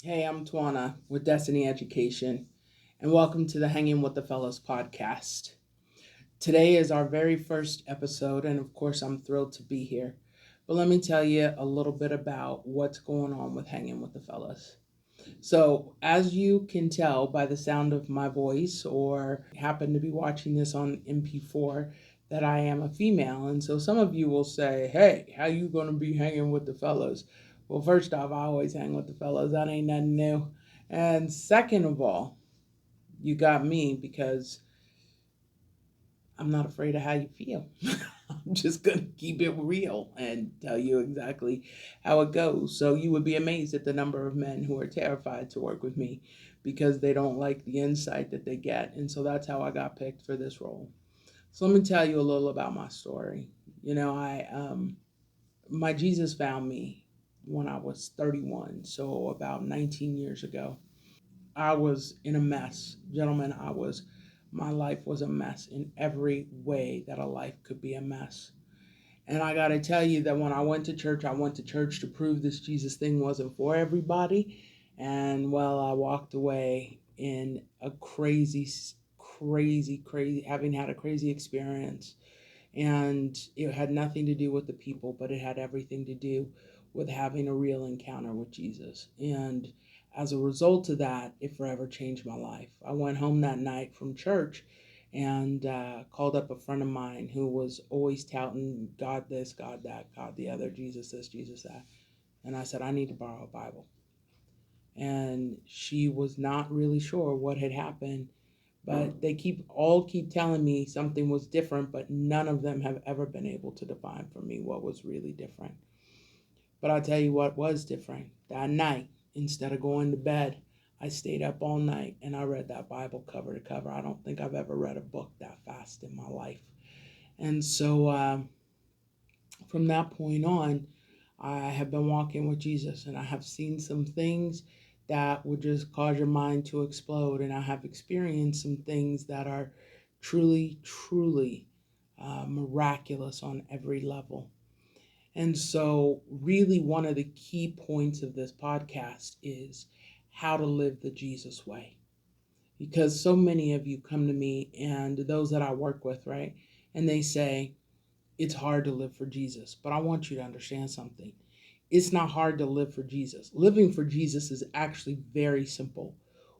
Hey, I'm Toina with Destiny Education, and welcome to the Hanging with the Fellows podcast. Today is our very first episode, and of course, I'm thrilled to be here. But let me tell you a little bit about what's going on with Hanging with the Fellows. So, as you can tell by the sound of my voice, or happen to be watching this on MP4, that I am a female. And so some of you will say, hey, how you going to be hanging with the fellows? Well, first off, I always hang with the fellows. That ain't nothing new. And second of all, you got me because I'm not afraid of how you feel. I'm just going to keep it real and tell you exactly how it goes. So you would be amazed at the number of men who are terrified to work with me because they don't like the insight that they get. And so that's how I got picked for this role. So let me tell you a little about my story. My Jesus found me when I was 31, so about 19 years ago. I was in a mess. Gentlemen, my life was a mess in every way that a life could be a mess. And I got to tell you that when I went to church to prove this Jesus thing wasn't for everybody. And well, I walked away in a crazy, having had a crazy experience. And it had nothing to do with the people, but it had everything to do with having a real encounter with Jesus. And as a result of that, it forever changed my life. I went home that night from church and called up a friend of mine who was always touting God this, God that, God the other, Jesus this, Jesus that. And I said, I need to borrow a Bible. And she was not really sure what had happened, but they keep telling me something was different, but none of them have ever been able to define for me what was really different. But I'll tell you what was different. That night, instead of going to bed, I stayed up all night and I read that Bible cover to cover. I don't think I've ever read a book that fast in my life. And so from that point on, I have been walking with Jesus and I have seen some things that would just cause your mind to explode. And I have experienced some things that are truly miraculous on every level. And so, really, one of the key points of this podcast is how to live the Jesus way. Because so many of you come to me and those that I work with, right? And they say, it's hard to live for Jesus. But I want you to understand something. It's not hard to live for Jesus. Living for Jesus is actually very simple.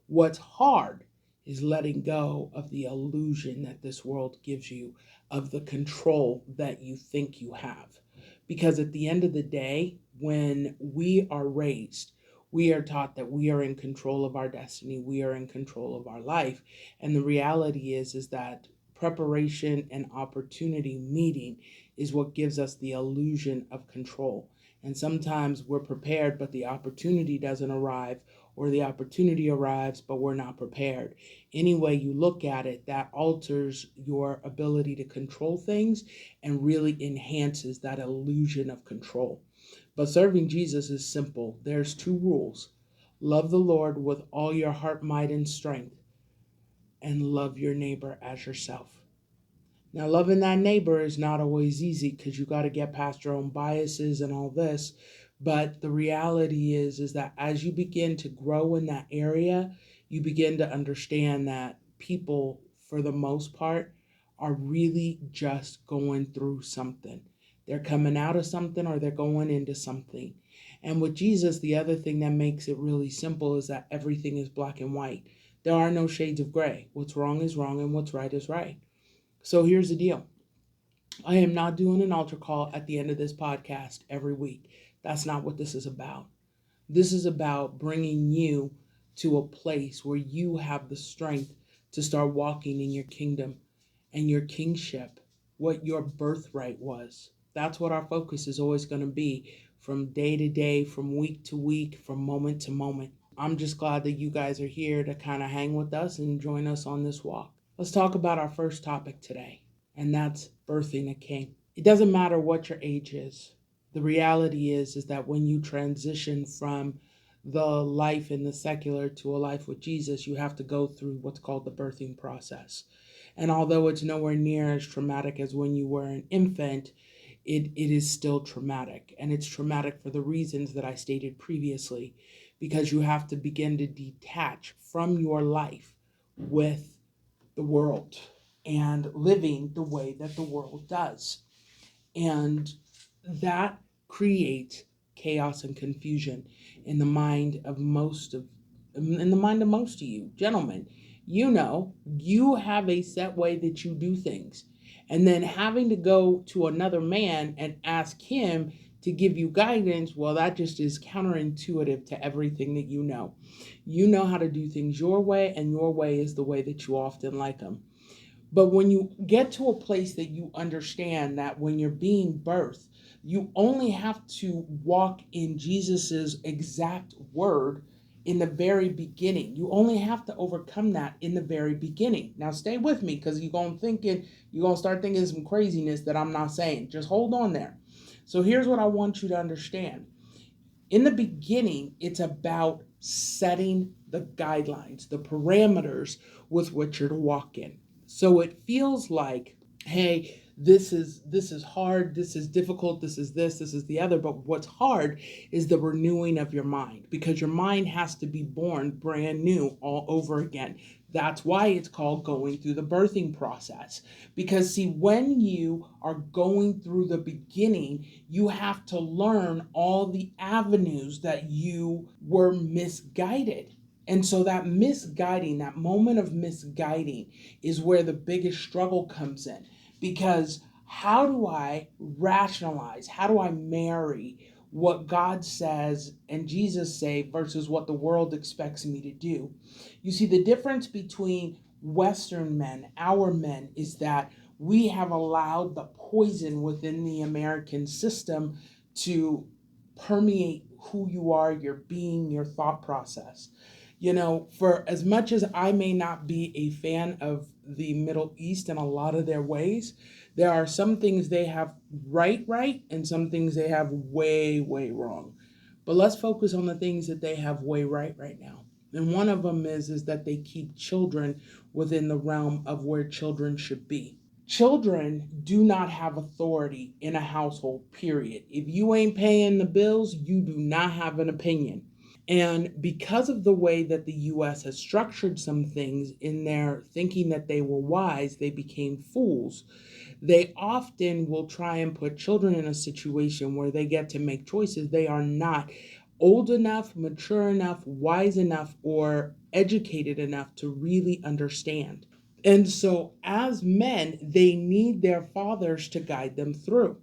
What's hard is letting go of the illusion that this world gives you of the control that you think you have. Because at the end of the day, when we are raised, we are taught that we are in control of our destiny, we are in control of our life. And the reality is that preparation and opportunity meeting is what gives us the illusion of control. And sometimes we're prepared, but the opportunity doesn't arrive, or the opportunity arrives, but we're not prepared. Any way you look at it, that alters your ability to control things and really enhances that illusion of control. But serving Jesus is simple. There's two rules: love the Lord with all your heart, might, and strength, and love your neighbor as yourself. Now, loving that neighbor is not always easy because you got to get past your own biases and all this. But the reality is that as you begin to grow in that area, you begin to understand that people, for the most part, are really just going through something. They're coming out of something or they're going into something. And with Jesus, the other thing that makes it really simple is that everything is black and white. There are no shades of gray. What's wrong is wrong and what's right is right. So here's the deal. I am not doing an altar call at the end of this podcast every week. That's not what this is about. This is about bringing you to a place where you have the strength to start walking in your kingdom and your kingship, what your birthright was. That's what our focus is always going to be from day to day, from week to week, from moment to moment. I'm just glad that you guys are here to kind of hang with us and join us on this walk. Let's talk about our first topic today, and that's birthing a king. It doesn't matter what your age is. The reality is that when you transition from the life in the secular to a life with Jesus, you have to go through what's called the birthing process. And although it's nowhere near as traumatic as when you were an infant, it is still traumatic. And it's traumatic for the reasons that I stated previously, because you have to begin to detach from your life with the world and living the way that the world does. And that creates chaos and confusion in the mind of most of you gentlemen. You know, you have a set way that you do things, and then having to go to another man and ask him to give you guidance, well, that just is counterintuitive to everything that you know. You know how to do things your way, and your way is the way that you often like them. But when you get to a place that you understand that when you're being birthed, you only have to walk in Jesus's exact word in the very beginning. You only have to overcome that in the very beginning. Now stay with me, because you're gonna start thinking some craziness that I'm not saying. Just hold on there. So here's what I want you to understand. In the beginning, it's about setting the guidelines, the parameters with which you're to walk in. So it feels like, hey, this is hard, this is difficult, this is the other. But what's hard is the renewing of your mind, because your mind has to be born brand new all over again. That's why it's called going through the birthing process. Because see, when you are going through the beginning, you have to learn all the avenues that you were misguided. And so that misguiding, that moment of misguiding, is where the biggest struggle comes in. Because how do I rationalize, how do I marry what God says and Jesus say versus what the world expects me to do? You see, the difference between Western men, our men, is that we have allowed the poison within the American system to permeate who you are, your being, your thought process. You know, for as much as I may not be a fan of the Middle East and a lot of their ways, there are some things they have right, and some things they have way wrong. But let's focus on the things that they have way right now. And one of them is that they keep children within the realm of where children should be. Children do not have authority in a household, period. If you ain't paying the bills, you do not have an opinion. And because of the way that the US has structured some things in their thinking that they were wise, they became fools. They often will try and put children in a situation where they get to make choices they are not old enough, mature enough, wise enough, or educated enough to really understand. And so, as men, they need their fathers to guide them through.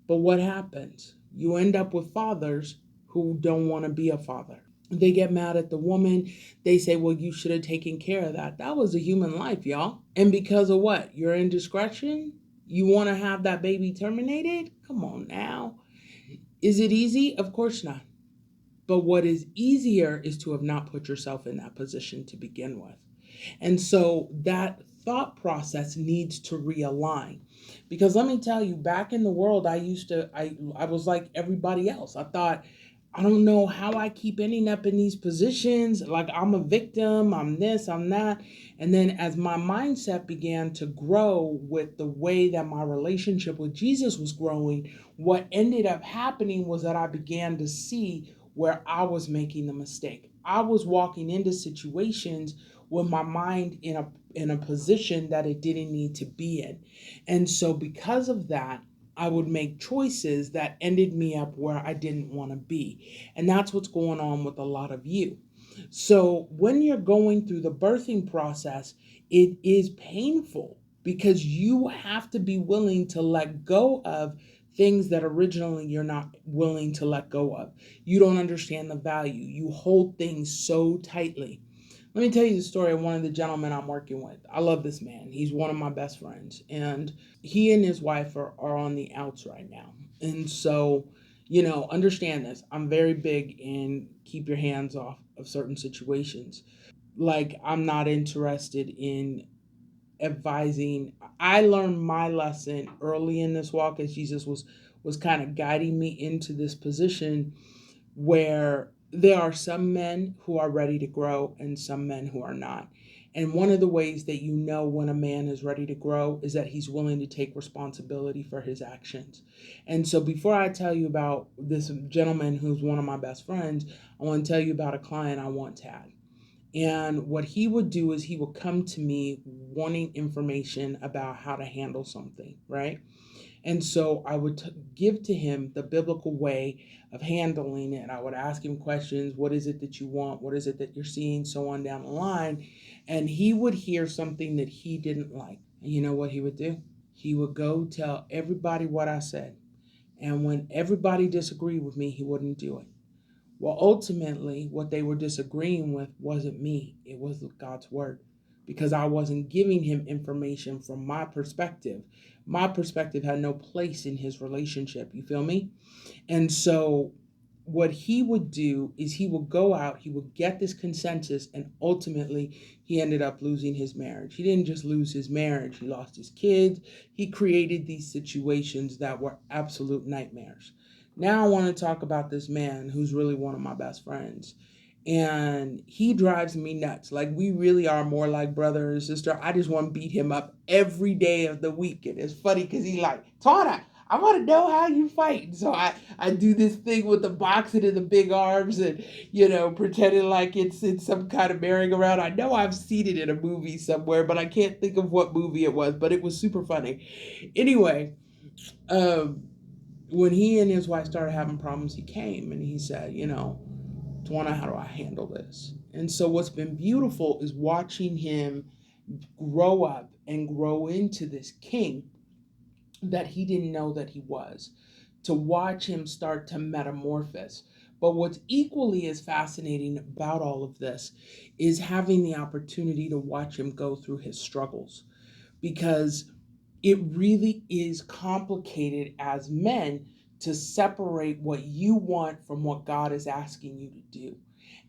But what happens? You end up with fathers who don't want to be a father. They get mad at the woman. They say, well, you should have taken care of that. That was a human life, y'all. And because of what? Your indiscretion? You want to have that baby terminated? Come on now. Is it easy? Of course not. But what is easier is to have not put yourself in that position to begin with. And so that thought process needs to realign. Because let me tell you, back in the world, I was like everybody else. I thought, I don't know how I keep ending up in these positions. Like I'm a victim, I'm this, I'm that. And then as my mindset began to grow with the way that my relationship with Jesus was growing, what ended up happening was that I began to see where I was making the mistake. I was walking into situations with my mind in a position that it didn't need to be in. And so because of that, I would make choices that ended me up where I didn't want to be. And that's what's going on with a lot of you. So when you're going through the birthing process, it is painful because you have to be willing to let go of things that originally you're not willing to let go of. You don't understand the value. You hold things so tightly. Let me tell you the story of one of the gentlemen I'm working with. I love this man. He's one of my best friends. And he and his wife are on the outs right now. And so, understand this. I'm very big in keep your hands off of certain situations. Like, I'm not interested in advising. I learned my lesson early in this walk as Jesus was kind of guiding me into this position where there are some men who are ready to grow and some men who are not. And one of the ways that you know when a man is ready to grow is that he's willing to take responsibility for his actions. And so, before I tell you about this gentleman who's one of my best friends, I want to tell you about a client I once had. And what he would do is he would come to me wanting information about how to handle something, right? And so I would give to him the biblical way of handling it. I would ask him questions. What is it that you want? What is it that you're seeing? So on down the line. And he would hear something that he didn't like. And you know what he would do? He would go tell everybody what I said. And when everybody disagreed with me, he wouldn't do it. Well, ultimately, what they were disagreeing with wasn't me, it was God's word. Because I wasn't giving him information from my perspective. My perspective had no place in his relationship. You feel me? And so what he would do is he would go out, he would get this consensus, and ultimately he ended up losing his marriage. He didn't just lose his marriage, he lost his kids. He created these situations that were absolute nightmares. Now I want to talk about this man who's really one of my best friends. And he drives me nuts. Like, we really are more like brother and sister. I just want to beat him up every day of the week. And it's funny because he like, Toina, I want to know how you fight. So I do this thing with the boxing and the big arms and, pretending like it's some kind of merry-go-round. I know I've seen it in a movie somewhere, but I can't think of what movie it was, but it was super funny. Anyway, um, when he and his wife started having problems, he came and he said, Tawana, how do I handle this? And so what's been beautiful is watching him grow up and grow into this king that he didn't know that he was, to watch him start to metamorphose. But what's equally as fascinating about all of this is having the opportunity to watch him go through his struggles, because it really is complicated as men to separate what you want from what God is asking you to do.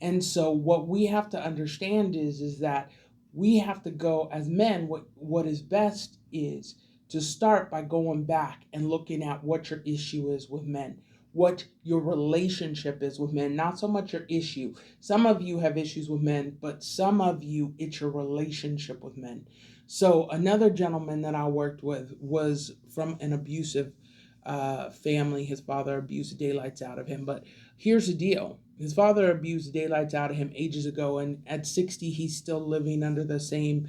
And so what we have to understand is that we have to go as men, what is best is to start by going back and looking at what your issue is with men, what your relationship is with men, not so much your issue. Some of you have issues with men, but some of you, it's your relationship with men. So another gentleman that I worked with was from an abusive family. His father abused the daylights out of him. But here's the deal. His father abused the daylights out of him ages ago, and at 60, he's still living under the same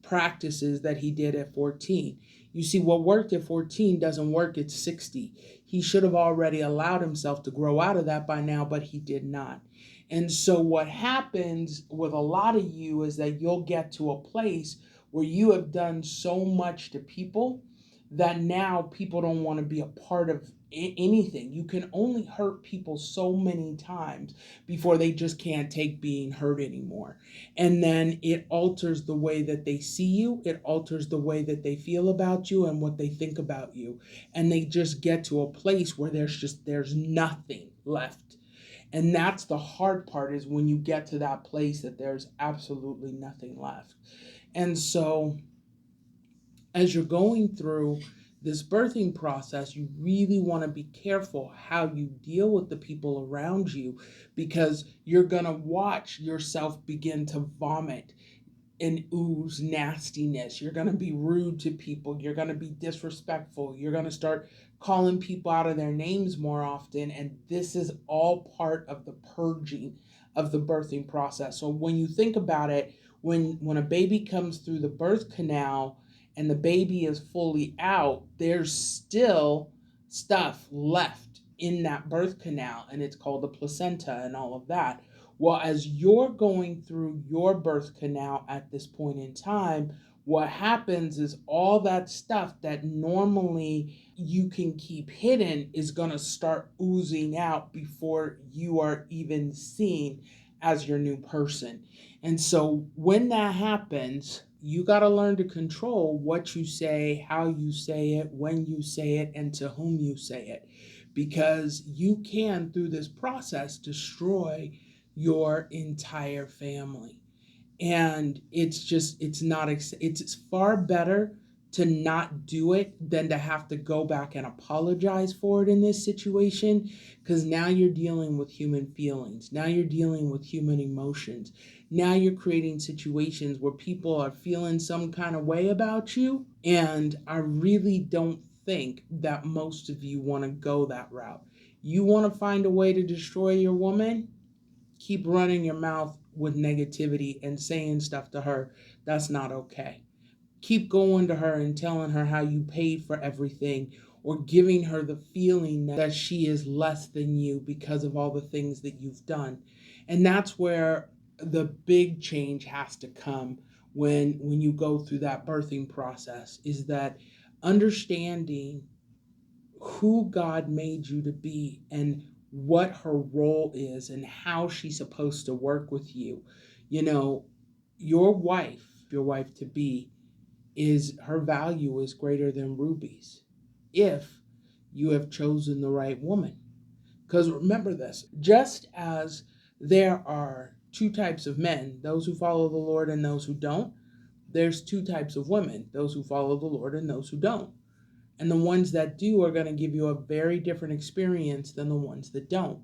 practices that he did at 14. You see, what worked at 14 doesn't work at 60. He should have already allowed himself to grow out of that by now, but he did not. And so, what happens with a lot of you is that you'll get to a place where you have done so much to people that now people don't want to be a part of anything. You can only hurt people so many times before they just can't take being hurt anymore. And then it alters the way that they see you, it alters the way that they feel about you and what they think about you. And they just get to a place where there's nothing left. And that's the hard part, is when you get to that place that there's absolutely nothing left. And so as you're going through this birthing process, you really want to be careful how you deal with the people around you, because you're going to watch yourself begin to vomit and ooze nastiness. You're going to be rude to people. You're going to be disrespectful. You're going to start calling people out of their names more often. And this is all part of the purging of the birthing process. So when you think about it, when a baby comes through the birth canal and the baby is fully out, there's still stuff left in that birth canal, and it's called the placenta and all of that. Well, as you're going through your birth canal at this point in time, what happens is all that stuff that normally you can keep hidden is going to start oozing out before you are even seen as your new person. And so when that happens, you got to learn to control what you say, how you say it, when you say it, and to whom you say it. Because you can, through this process, destroy your entire family. And it's just, it's not, it's far better to not do it than to have to go back and apologize for it in this situation, because now you're dealing with human feelings. Now you're dealing with human emotions. Now you're creating situations where people are feeling some kind of way about you. And I really don't think that most of you want to go that route. You want to find a way to destroy your woman? Keep running your mouth with negativity and saying stuff to her that's not okay. Keep going to her and telling her how you paid for everything, or giving her the feeling that she is less than you because of all the things that you've done. And that's where the big change has to come when you go through that birthing process, is that understanding who God made you to be and what her role is and how she's supposed to work with you. You know, your wife to be, is her value is greater than rubies if you have chosen the right woman. Because remember this, just as there are two types of men, those who follow the Lord and those who don't, there's two types of women, those who follow the Lord and those who don't. And the ones that do are going to give you a very different experience than the ones that don't.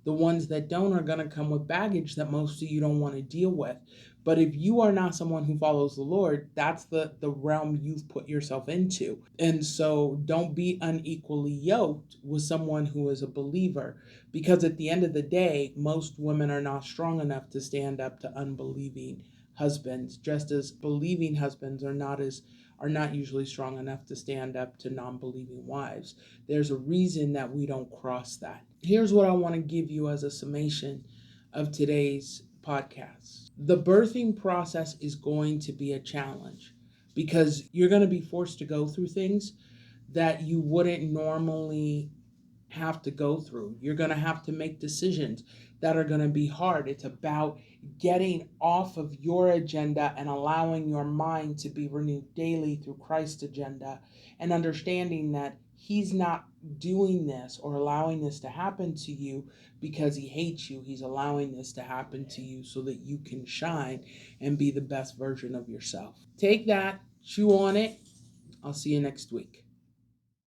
The ones that don't are going to come with baggage that most of you don't want to deal with. But if you are not someone who follows the Lord, that's the realm you've put yourself into. And so don't be unequally yoked with someone who is a believer, because at the end of the day, most women are not strong enough to stand up to unbelieving husbands, just as believing husbands are not usually strong enough to stand up to non-believing wives. There's a reason that we don't cross that. Here's what I want to give you as a summation of today's podcast. The birthing process is going to be a challenge, because you're going to be forced to go through things that you wouldn't normally have to go through. You're going to have to make decisions that are going to be hard. It's about getting off of your agenda and allowing your mind to be renewed daily through Christ's agenda, and understanding that He's not doing this or allowing this to happen to you because He hates you. He's allowing this to happen to you so that you can shine and be the best version of yourself. Take that, chew on it. I'll see you next week.